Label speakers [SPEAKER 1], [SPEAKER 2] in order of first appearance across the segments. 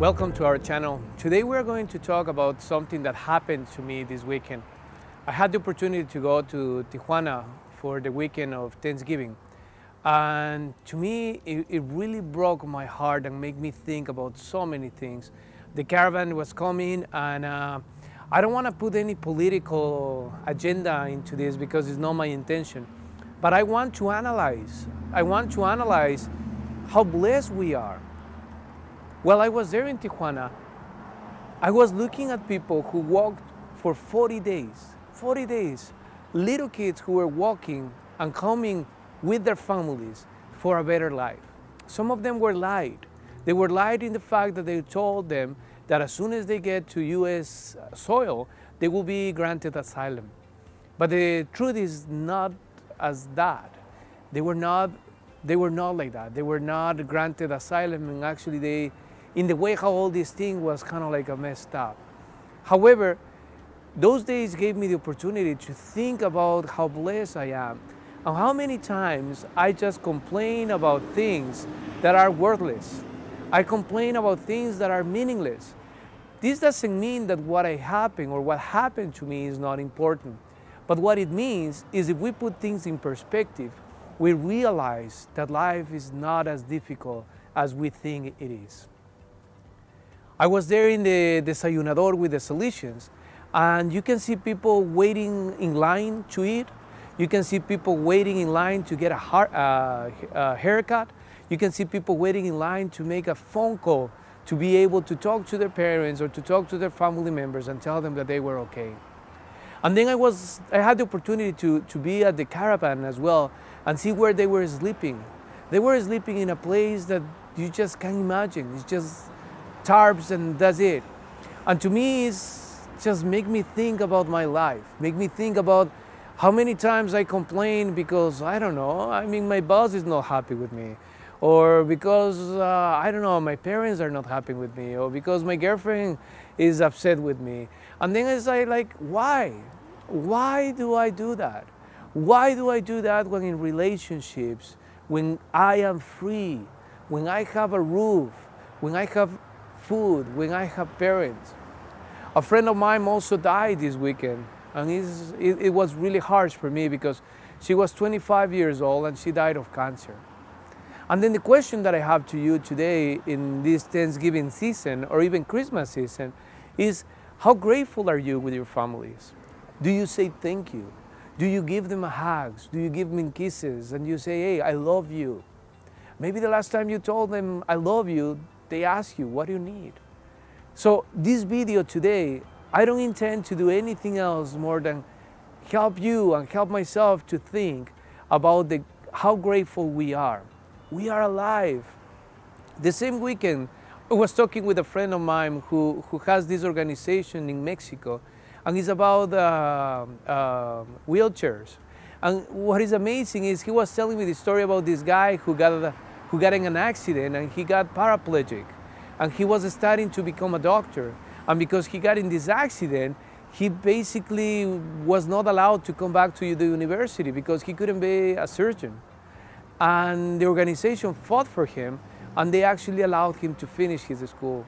[SPEAKER 1] Welcome to our channel. Today we're going to talk about something that happened to me this weekend. I had the opportunity to go to Tijuana for the weekend of Thanksgiving. And to me, it really broke my heart and made me think about so many things. The caravan was coming, and I don't want to put any political agenda into this because it's not my intention. But I want to analyze. I want to analyze how blessed we are. While I was there in Tijuana, I was looking at people who walked for 40 days. 40 days. Little kids who were walking and coming with their families for a better life. Some of them were lied. They were lied in the fact that they told them that as soon as they get to US soil, they will be granted asylum. But the truth is not as that. They were not like that. They were not granted asylum, and actually in the way how all this thing was kind of like a messed up. However, those days gave me the opportunity to think about how blessed I am and how many times I just complain about things that are worthless. I complain about things that are meaningless. This doesn't mean that what happened to me is not important. But what it means is if we put things in perspective, we realize that life is not as difficult as we think it is. I was there in the desayunador with the Salesians, and you can see people waiting in line to eat. You can see people waiting in line to get a haircut. You can see people waiting in line to make a phone call to be able to talk to their parents or to talk to their family members and tell them that they were okay. And then I had the opportunity to be at the caravan as well and see where they were sleeping. They were sleeping in a place that you just can't imagine. It's just tarps and that's it. And to me, it's just make me think about my life, make me think about how many times I complain because, I don't know, my boss is not happy with me, or because, I don't know, my parents are not happy with me, or because my girlfriend is upset with me. And then it's like, why? Why do I do that? Why do I do that when in relationships, when I am free, when I have a roof, when I have food, when I have parents? A friend of mine also died this weekend, and it was really harsh for me because she was 25 years old and she died of cancer. And then the question that I have to you today in this Thanksgiving season or even Christmas season is, how grateful are you with your families? Do you say thank you? Do you give them hugs? Do you give them kisses and you say, hey, I love you? Maybe the last time you told them, I love you, they ask you, what do you need? So this video today, I don't intend to do anything else more than help you and help myself to think about how grateful we are. We are alive. The same weekend, I was talking with a friend of mine who has this organization in Mexico, and it's about wheelchairs. And what is amazing is he was telling me the story about this guy who got in an accident and he got paraplegic. And he was starting to become a doctor. And because he got in this accident, he basically was not allowed to come back to the university because he couldn't be a surgeon. And the organization fought for him, and they actually allowed him to finish his school.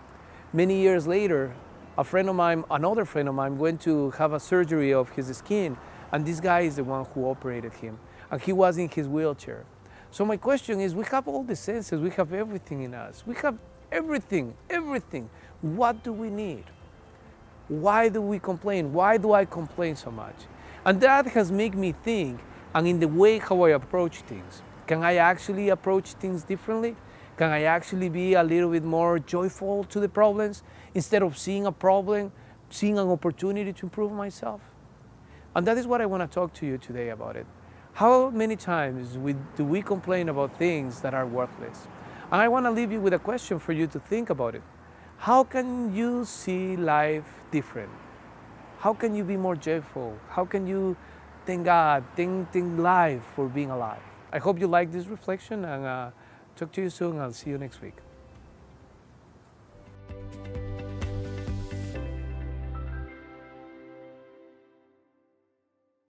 [SPEAKER 1] Many years later, another friend of mine went to have a surgery of his skin, and this guy is the one who operated him, and he was in his wheelchair. So my question is, we have all the senses, we have everything in us. We have everything. What do we need? Why do we complain? Why do I complain so much? And that has made me think, and in the way how I approach things. Can I actually approach things differently? Can I actually be a little bit more joyful to the problems instead of seeing a problem, seeing an opportunity to improve myself? And that is what I want to talk to you today about it. How many times do we complain about things that are worthless? And I want to leave you with a question for you to think about it. How can you see life different? How can you be more joyful? How can you thank God, thank life for being alive? I hope you like this reflection, and talk to you soon. I'll see you next week.